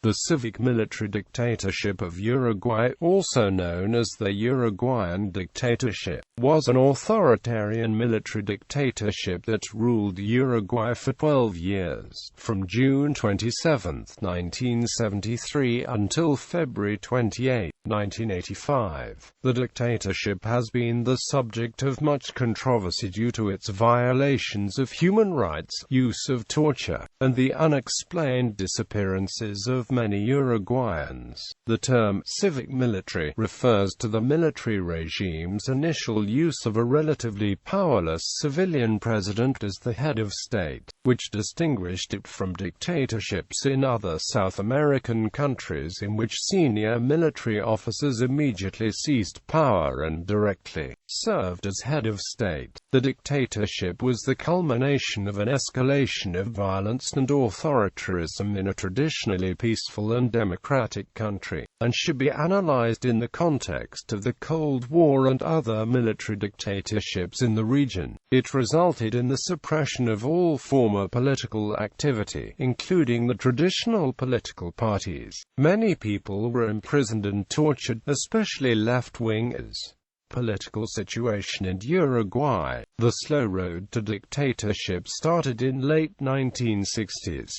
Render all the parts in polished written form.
The civic-military dictatorship of Uruguay, also known as the Uruguayan Dictatorship, was an authoritarian military dictatorship that ruled Uruguay for 12 years, from June 27, 1973 until February 28, 1985. The dictatorship has been the subject of much controversy due to its violations of human rights, use of torture, and the unexplained disappearances of many Uruguayans. The term civic-military refers to the military regime's initial use of a relatively powerless civilian president as the head of state, which distinguished it from dictatorships in other South American countries in which senior military officers immediately seized power and directly served as head of state. The dictatorship was the culmination of an escalation of violence and authoritarianism in a traditionally peaceful and democratic country, and should be analyzed in the context of the Cold War and other military dictatorships in the region. It resulted in the suppression of all former political activity, including the traditional political parties. Many people were imprisoned and tortured, especially left-wingers. Political situation in Uruguay. The slow road to dictatorship started in late 1960s.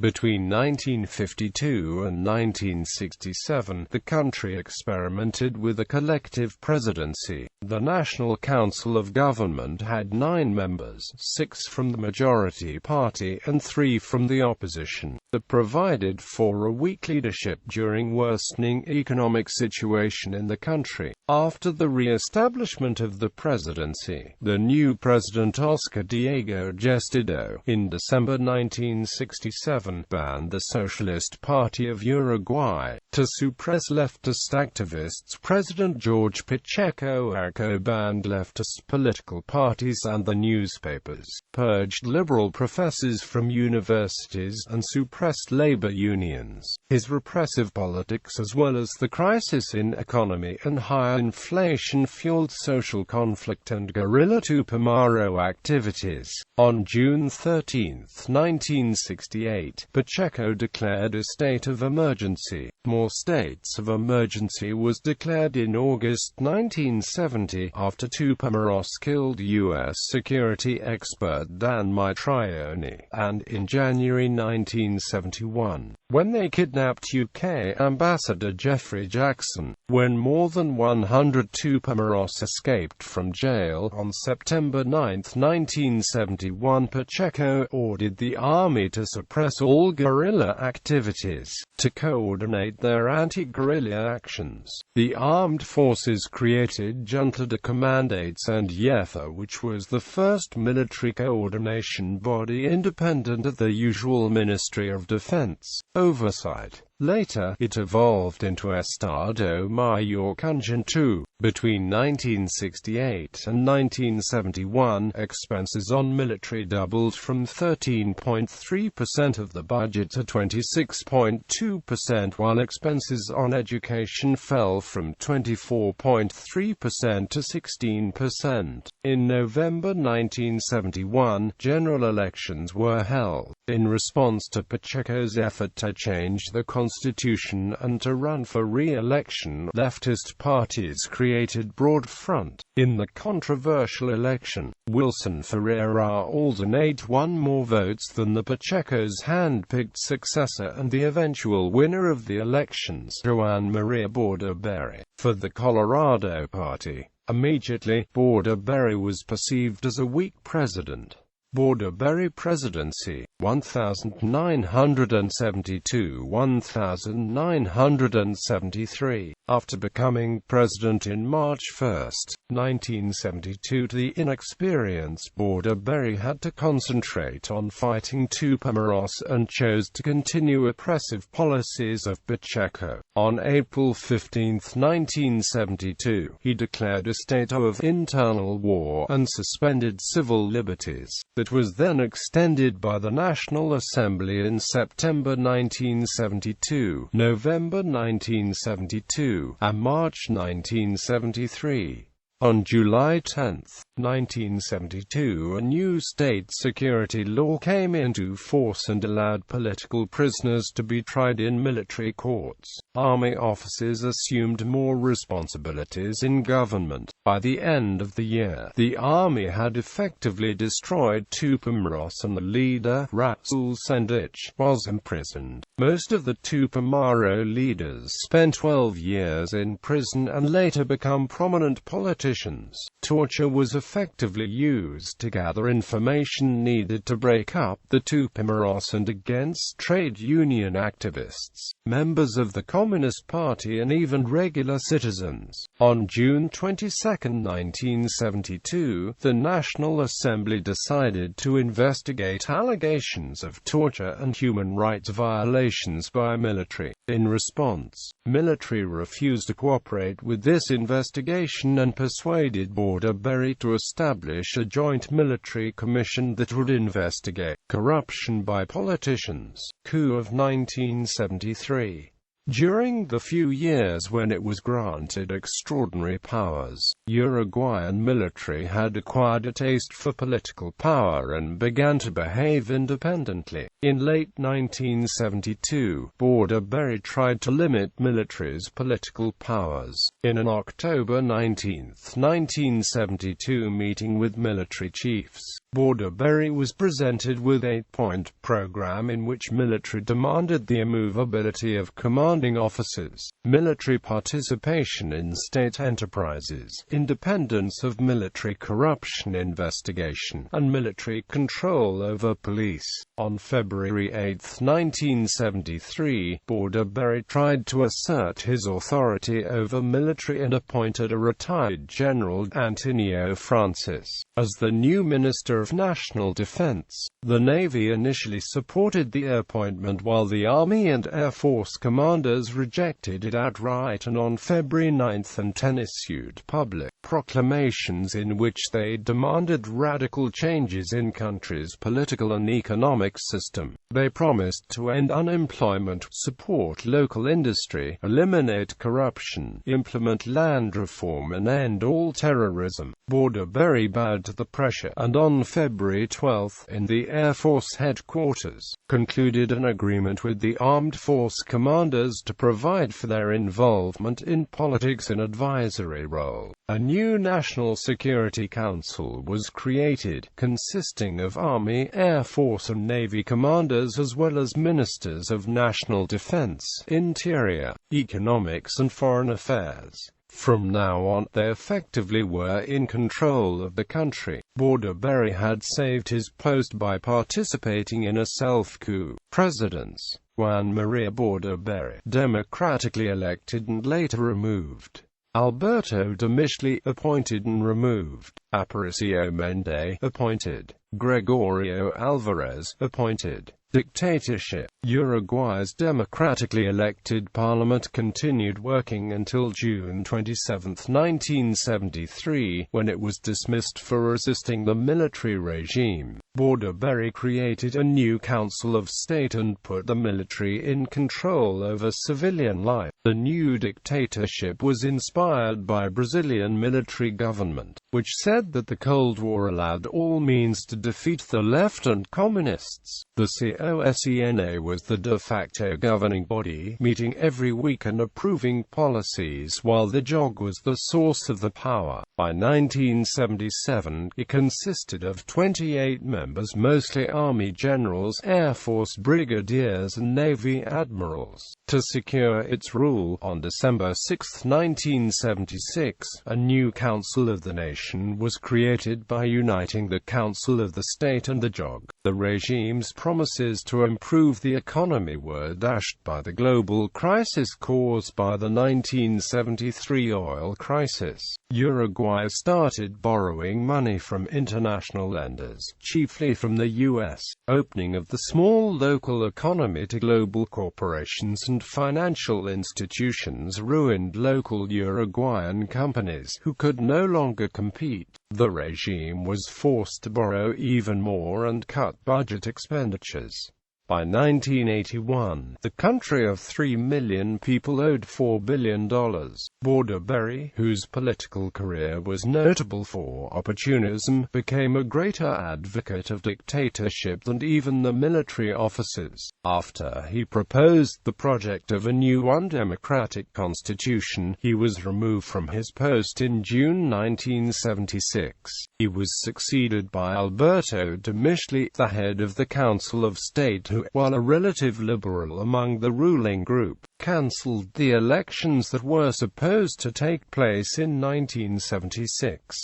Between 1952 and 1967, the country experimented with a collective presidency. The National Council of Government had 9 members, 6 from the majority party and 3 from the opposition, that provided for a weak leadership during worsening economic situation in the country. After the re-establishment of the presidency, the new president Oscar Diego Gestido, in December 1967, banned the Socialist Party of Uruguay. To suppress leftist activists, President George Pacheco banned leftist political parties and the newspapers, purged liberal professors from universities, and suppressed labor unions. His repressive politics, as well as the crisis in economy and higher inflation, fueled social conflict and guerrilla Tupamaro activities. On June 13, 1968, Pacheco declared a state of emergency. More states of emergency was declared in August 1970 after Tupamaros killed U.S. security expert Dan Mitrione, and in January 1971, when they kidnapped UK Ambassador Jeffrey Jackson. When more than 100 Tupamaros escaped from jail on September 9, 1971, Pacheco ordered the army to suppress all guerrilla activities, to coordinate their anti-guerrilla actions. The armed forces created Junta de Comandantes and YEFA, which was the first military coordination body independent of the usual Ministry of Defense oversight. Later, it evolved into Estado Mayor Conjunto. Between 1968 and 1971, expenses on military doubled from 13.3% of the budget to 26.2%, while expenses on education fell from 24.3% to 16%. In November 1971, general elections were held, in response to Pacheco's effort to change the constitution and to run for re-election. Leftist parties created Broad Front. In the controversial election, Wilson Ferreira Aldernate won more votes than the Pacheco's hand-picked successor and the eventual winner of the elections, Joan Maria Bordaberry, for the Colorado Party. Immediately, Bordaberry was perceived as a weak president. Bordaberry presidency, 1972–1973. After becoming president in March 1, 1972, the inexperienced Bordaberry had to concentrate on fighting Tupamaros and chose to continue oppressive policies of Pacheco. On April 15, 1972, he declared a state of internal war and suspended civil liberties. That was then extended by the National Assembly in September 1972, November 1972, and March 1973. On July 10, 1972, a new state security law came into force and allowed political prisoners to be tried in military courts. Army officers assumed more responsibilities in government. By the end of the year, the army had effectively destroyed Tupamaros, and the leader, Rasul Sendic, was imprisoned. Most of the Tupamaro leaders spent 12 years in prison and later become prominent politicians. Torture was effectively used to gather information needed to break up the Tupamaros and against trade union activists, members of the Communist Party, and even regular citizens. On June 22, 1972, the National Assembly decided to investigate allegations of torture and human rights violations by military. In response, military refused to cooperate with this investigation and persuaded Berry to establish a joint military commission that would investigate corruption by politicians. Coup of 1973. During the few years when it was granted extraordinary powers, Uruguayan military had acquired a taste for political power and began to behave independently. In late 1972, Berry tried to limit military's political powers. In an October 19, 1972 meeting with military chiefs, Berry was presented with an 8-point program in which military demanded the immovability of commanding officers, military participation in state enterprises, independence of military corruption investigation, and military control over police. On February 8, 1973, Berry tried to assert his authority over military and appointed a retired General Antonio Francis as the new Minister of National Defense. The Navy initially supported the appointment while the Army and Air Force commanders rejected it outright, and on February 9 and 10 issued public proclamations in which they demanded radical changes in country's political and economic system. They promised to end unemployment, support local industry, eliminate corruption, implement land reform, and end all terrorism. Berry bowed to the pressure, and on February 12, in the Air Force headquarters, concluded an agreement with the armed force commanders to provide for their involvement in politics and advisory role. A new National Security Council was created, consisting of Army, Air Force and Navy commanders as well as ministers of national defense, interior, economics and foreign affairs. From now on, they effectively were in control of the country. Berry had saved his post by participating in a self-coup. Presidents: Juan Maria Berry, democratically elected and later removed. Alberto Domicili, appointed and removed. Aparicio Mende, appointed. Gregorio Alvarez, appointed. Dictatorship. Uruguay's democratically elected parliament continued working until June 27, 1973, when it was dismissed for resisting the military regime. Berry created a new Council of State and put the military in control over civilian life. The new dictatorship was inspired by Brazilian military government, which said that the Cold War allowed all means to defeat the left and communists. The COSENA was the de facto governing body, meeting every week and approving policies, while the JOG was the source of the power. By 1977, it consisted of 28 members, mostly Army generals, Air Force brigadiers and Navy admirals. To secure its rule, on December 6, 1976, a new Council of the Nation was created by uniting the Council of the State and the JOG. The regime's promises to improve the economy were dashed by the global crisis caused by the 1973 oil crisis. Uruguay started borrowing money from international lenders, chiefly from the U.S. Opening of the small local economy to global corporations and financial institutions ruined local Uruguayan companies, who could no longer compete. The regime was forced to borrow even more and cut budget expenditures. By 1981, the country of 3 million people owed $4 billion. Bordaberry, whose political career was notable for opportunism, became a greater advocate of dictatorship than even the military officers. After he proposed the project of a new undemocratic constitution, he was removed from his post in June 1976. He was succeeded by Alberto de Micheli, the head of the Council of State, who, while a relative liberal among the ruling group, cancelled the elections that were supposed to take place in 1976.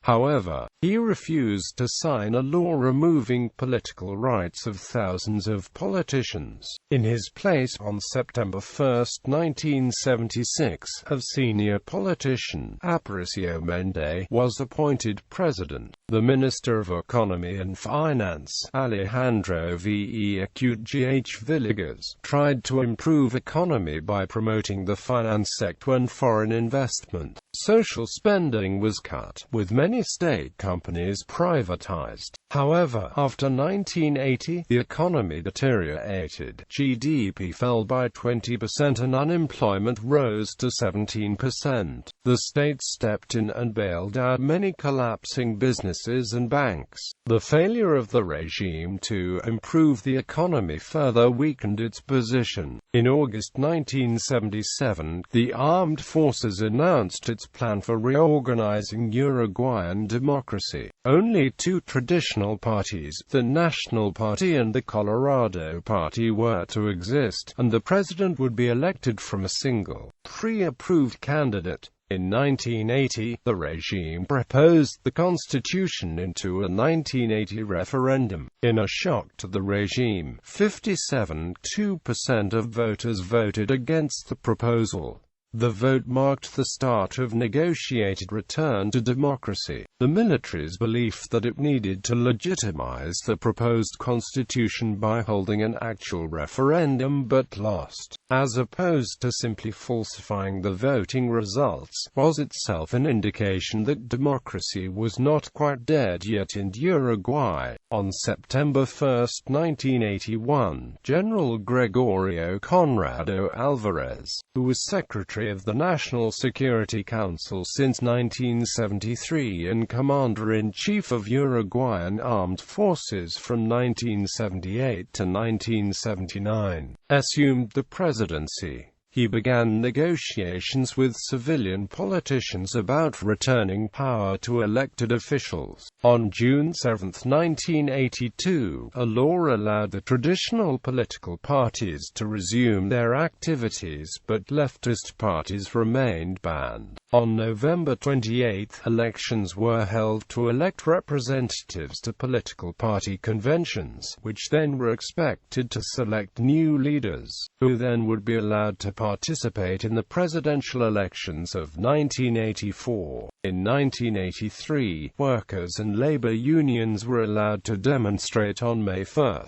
However, he refused to sign a law removing political rights of thousands of politicians. In his place, on September 1, 1976, a senior politician, Aparicio Mende, was appointed president. The Minister of Economy and Finance, Alejandro Vech Villegas, tried to improve economy by promoting the finance sector and foreign investment. Social spending was cut, with many state companies privatized. However, after 1980, the economy deteriorated. GDP fell by 20% and unemployment rose to 17%. The state stepped in and bailed out many collapsing businesses and banks. The failure of the regime to improve the economy further weakened its position. In August 1977, the armed forces announced its plan for reorganizing Uruguayan democracy. Only two traditional parties, the National Party and the Colorado Party, were to exist, and the president would be elected from a single, pre-approved candidate. In 1980, the regime proposed the constitution into a 1980 referendum. In a shock to the regime, 57.2% of voters voted against the proposal. The vote marked the start of negotiated return to democracy. The military's belief that it needed to legitimize the proposed constitution by holding an actual referendum but lost, as opposed to simply falsifying the voting results, was itself an indication that democracy was not quite dead yet in Uruguay. On September 1, 1981, General Gregorio Conrado Alvarez, who was Secretary of the National Security Council since 1973 and Commander-in-Chief of Uruguayan Armed Forces from 1978 to 1979, assumed the presidency. He began negotiations with civilian politicians about returning power to elected officials. On June 7, 1982, a law allowed the traditional political parties to resume their activities, but leftist parties remained banned. On November 28, elections were held to elect representatives to political party conventions, which then were expected to select new leaders, who then would be allowed to participate in the presidential elections of 1984. In 1983, workers and labor unions were allowed to demonstrate on May 1.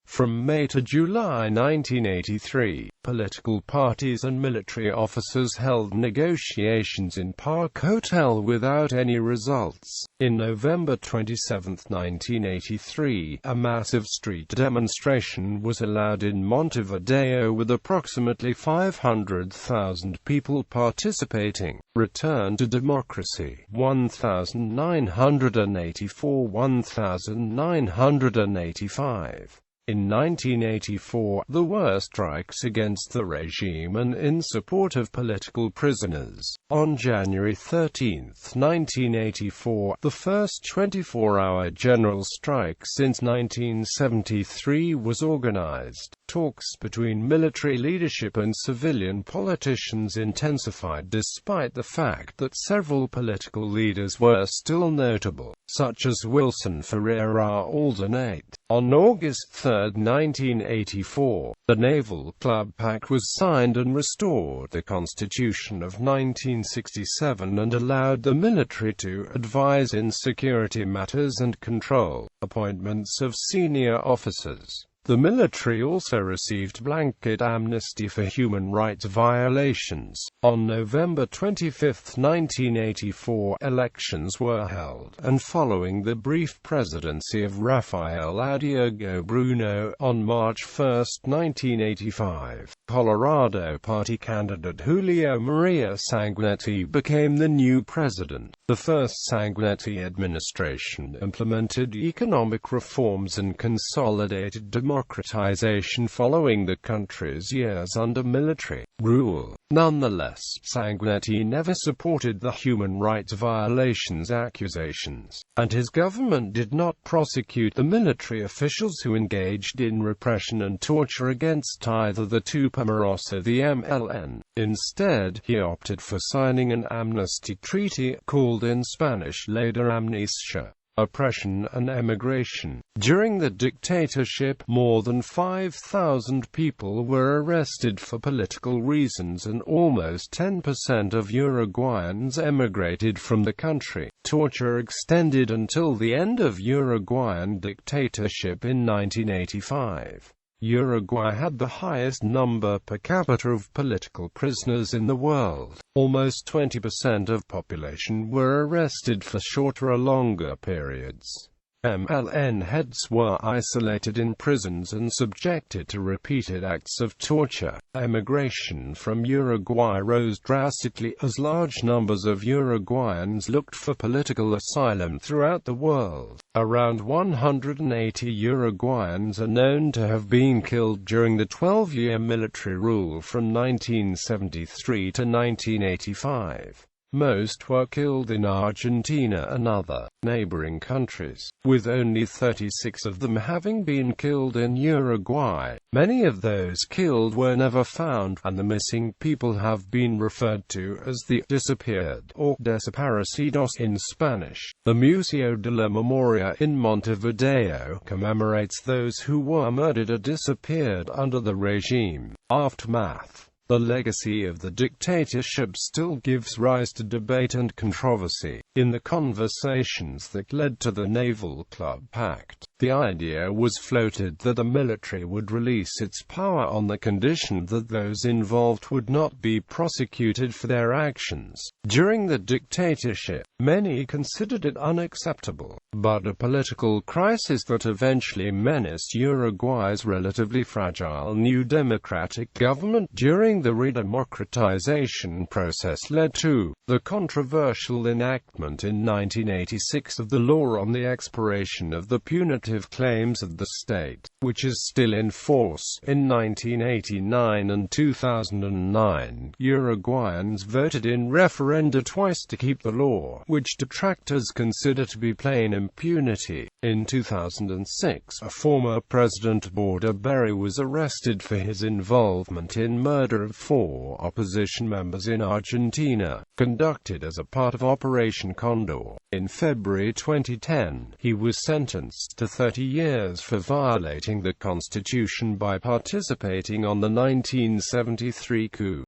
From May to July 1983, political parties and military officers held negotiations in Park Hotel without any results. In November 27, 1983, a massive street demonstration was allowed in Montevideo with approximately 500,000 people participating. Return to democracy. 1984 1985. In 1984, there were strikes against the regime and in support of political prisoners. On January 13, 1984, the first 24-hour general strike since 1973 was organized. Talks between military leadership and civilian politicians intensified despite the fact that several political leaders were still notable, such as Wilson Ferreira Aldernate. On August 3, 1984, the Naval Club Pact was signed and restored the Constitution of 1967 and allowed the military to advise in security matters and control appointments of senior officers. The military also received blanket amnesty for human rights violations. On November 25, 1984, elections were held, and following the brief presidency of Rafael Diego Bruno, on March 1, 1985, Colorado Party candidate Julio Maria Sanguinetti became the new president. The first Sanguinetti administration implemented economic reforms and consolidated democratization following the country's years under military rule. Nonetheless, Sanguinetti never supported the human rights violations accusations, and his government did not prosecute the military officials who engaged in repression and torture against either the Tupamaros or the MLN. Instead, he opted for signing an amnesty treaty, called in Spanish Ley de Amnistia, oppression and emigration. During the dictatorship, more than 5,000 people were arrested for political reasons and almost 10% of Uruguayans emigrated from the country. Torture extended until the end of Uruguayan dictatorship in 1985. Uruguay had the highest number per capita of political prisoners in the world. Almost 20% of population were arrested for shorter or longer periods. MLN heads were isolated in prisons and subjected to repeated acts of torture. Emigration from Uruguay rose drastically as large numbers of Uruguayans looked for political asylum throughout the world. Around 180 Uruguayans are known to have been killed during the 12-year military rule from 1973 to 1985. Most were killed in Argentina and other neighboring countries, with only 36 of them having been killed in Uruguay. Many of those killed were never found, and the missing people have been referred to as the disappeared, or desaparecidos in Spanish. The Museo de la Memoria in Montevideo commemorates those who were murdered or disappeared under the regime. Aftermath. The legacy of the dictatorship still gives rise to debate and controversy. In the conversations that led to the Naval Club Pact, the idea was floated that the military would release its power on the condition that those involved would not be prosecuted for their actions. During the dictatorship, many considered it unacceptable, but a political crisis that eventually menaced Uruguay's relatively fragile new democratic government during the redemocratization process led to the controversial enactment in 1986 of the law on the expiration of the punitive claims of the state, which is still in force. In 1989 and 2009, Uruguayans voted in referenda twice to keep the law, which detractors consider to be plain impunity. In 2006, a former President Bordaberry was arrested for his involvement in murder of 4 opposition members in Argentina, conducted as a part of Operation Condor. In February 2010, he was sentenced to 30 years for violating the Constitution by participating on the 1973 coup.